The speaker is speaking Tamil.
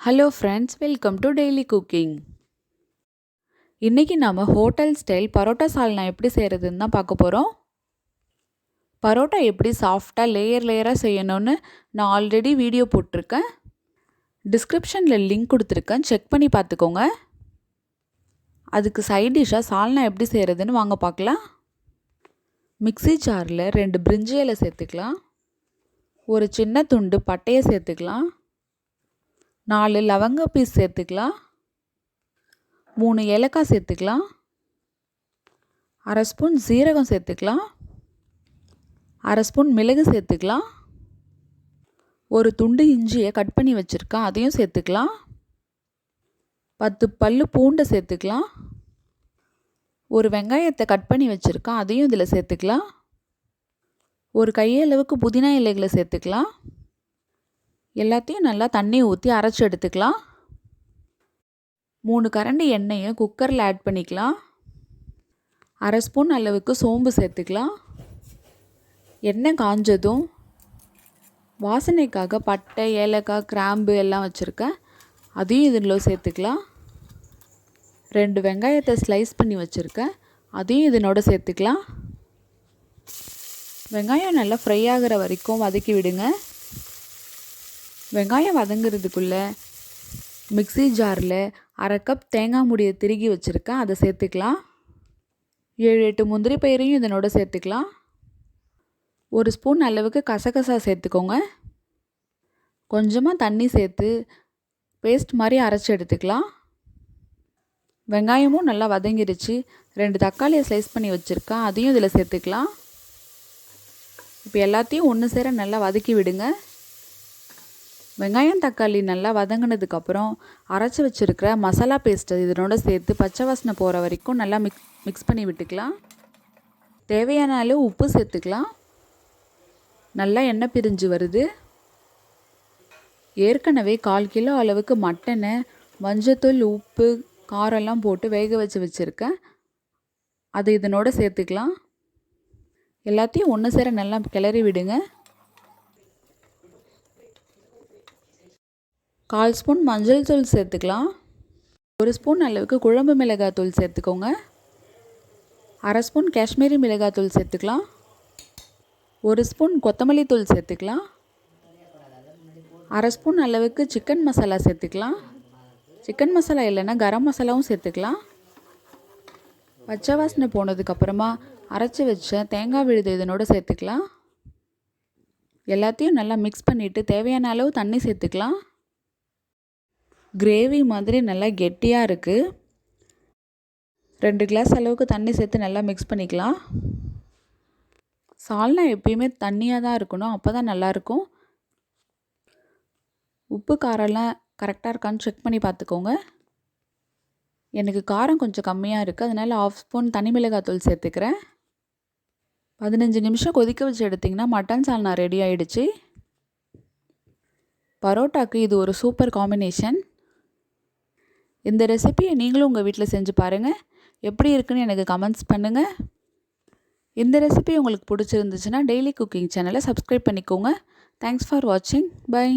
Hello friends, welcome to daily cooking. இன்றைக்கி நம்ம ஹோட்டல் ஸ்டைல் பரோட்டா சால்னா எப்படி செய்கிறதுன்னு தான் பார்க்க போகிறோம். பரோட்டா எப்படி சாஃப்டாக லேயராக செய்யணும்னு நான் ஆல்ரெடி வீடியோ போட்டிருக்கேன். டிஸ்கிரிப்ஷனில் லிங்க் கொடுத்துருக்கேன், செக் பண்ணி பார்த்துக்கோங்க. அதுக்கு சைட் டிஷ்ஷாக சால்னா எப்படி செய்கிறதுன்னு வாங்க பார்க்கலாம். மிக்ஸி ஜாரில் 2 பிரிஞ்சி இலை சேர்த்துக்கலாம். ஒரு சின்ன துண்டு பட்டையை சேர்த்துக்கலாம். 4 லவங்க பீஸ் சேர்த்துக்கலாம். 3 ஏலக்காய் சேர்த்துக்கலாம். அரை ஸ்பூன் சீரகம் சேர்த்துக்கலாம். அரை ஸ்பூன் மிளகு சேர்த்துக்கலாம். ஒரு துண்டு இஞ்சியை கட் பண்ணி வச்சுருக்கேன், அதையும் சேர்த்துக்கலாம். 10 பல்லு பூண்டை சேர்த்துக்கலாம். ஒரு வெங்காயத்தை கட் பண்ணி வச்சுருக்கேன், அதையும் இதில் சேர்த்துக்கலாம். ஒரு கையளவுக்கு புதினா இலைகளை சேர்த்துக்கலாம். எல்லாத்தையும் நல்லா தண்ணி ஊற்றி அரைச்சி எடுத்துக்கலாம். 3 கரண்டி எண்ணெயை குக்கரில் ஆட் பண்ணிக்கலாம். அரை ஸ்பூன் அளவுக்கு சோம்பு சேர்த்துக்கலாம். எண்ணெய் காஞ்சதும் வாசனைக்காக பட்டை, ஏலக்காய், கிராம்பு எல்லாம் வச்சுருக்கேன், அதையும் இதில் சேர்த்துக்கலாம். 2 வெங்காயத்தை ஸ்லைஸ் பண்ணி வச்சுருக்கேன், அதையும் இதனோட சேர்த்துக்கலாம். வெங்காயம் நல்லா ஃப்ரை ஆகிற வரைக்கும் வதக்கி விடுங்க. வெங்காயம் வதங்கிறதுக்குள்ளே மிக்ஸி ஜாரில் அரை கப் தேங்காய் மூடியை திருகி வச்சுருக்கேன், அதை சேர்த்துக்கலாம். 7-8 முந்திரி பயிரையும் இதனோட சேர்த்துக்கலாம். ஒரு ஸ்பூன் அளவுக்கு கசகசா சேர்த்துக்கோங்க. கொஞ்சமாக தண்ணி சேர்த்து பேஸ்ட் மாதிரி அரைச்சி எடுத்துக்கலாம். வெங்காயமும் நல்லா வதங்கிடுச்சு. 2 தக்காளியை ஸ்லைஸ் பண்ணி வச்சுருக்கேன், அதையும் இதில் சேர்த்துக்கலாம். இப்போ எல்லாத்தையும் ஒன்று சேர நல்லா வதக்கி விடுங்க. வெங்காயம் தக்காளி நல்லா வதங்கினதுக்கப்புறம் அரைச்சி வச்சுருக்கிற மசாலா பேஸ்ட்டு இதனோட சேர்த்து பச்சை வாசனை போகிற வரைக்கும் நல்லா மிக்ஸ் பண்ணி விட்டுக்கலாம். தேவையான அளவு உப்பு சேர்த்துக்கலாம். நல்லா எண்ணெய் பிரிஞ்சு வருது. ஏற்கனவே 1/4 கிலோ அளவுக்கு மட்டனை மஞ்சத்தூள், உப்பு, காரெல்லாம் போட்டு வேக வச்சுருக்கேன், அதை இதனோட சேர்த்துக்கலாம். எல்லாத்தையும் ஒன்று சேர நல்லா கிளறி விடுங்க. 1/4 ஸ்பூன் மஞ்சள் தூள் சேர்த்துக்கலாம். 1 ஸ்பூன் அளவுக்கு குழம்பு மிளகாய் தூள் சேர்த்துக்கோங்க. அரை ஸ்பூன் காஷ்மீரி மிளகாய் தூள் சேர்த்துக்கலாம். 1 ஸ்பூன் கொத்தமல்லி தூள் சேர்த்துக்கலாம். அரை ஸ்பூன் அளவுக்கு சிக்கன் மசாலா சேர்த்துக்கலாம். சிக்கன் மசாலா இல்லைன்னா கரம் மசாலாவும் சேர்த்துக்கலாம். பச்சை வாசனை போனதுக்கப்புறமா அரைச்சி வச்ச தேங்காய் விழுது இதனோட சேர்த்துக்கலாம். எல்லாத்தையும் நல்லா மிக்ஸ் பண்ணிவிட்டு தேவையான அளவு தண்ணி சேர்த்துக்கலாம். கிரேவி மாதிரி நல்லா கெட்டியாக இருக்குது. 2 கிளாஸ் அளவுக்கு தண்ணி சேர்த்து நல்லா மிக்ஸ் பண்ணிக்கலாம். சால்னா எப்பயுமே தண்ணியாக தான் இருக்கணும், அப்போ தான் நல்லாயிருக்கும். உப்பு காரெல்லாம் கரெக்டாக இருக்கான்னு செக் பண்ணி பார்த்துக்கோங்க. எனக்கு காரம் கொஞ்சம் கம்மியாக இருக்குது, அதனால் 1/2 ஸ்பூன் தனி மிளகாய் சேர்த்துக்கிறேன். 15 நிமிஷம் கொதிக்க வச்சு எடுத்திங்கன்னா மட்டன் சால்னா ரெடி ஆகிடுச்சு. பரோட்டாக்கு இது ஒரு சூப்பர் காம்பினேஷன். இந்த ரெசிபியை நீங்களும் உங்கள் வீட்டில் செஞ்சு பாருங்கள். எப்படி இருக்குன்னு எனக்கு கமெண்ட்ஸ் பண்ணுங்கள். இந்த ரெசிபி உங்களுக்கு பிடிச்சிருந்துச்சுன்னா டெய்லி குக்கிங் சேனலை சப்ஸ்கிரைப் பண்ணிக்கோங்க. தேங்க்ஸ் ஃபார் வாட்சிங். பை.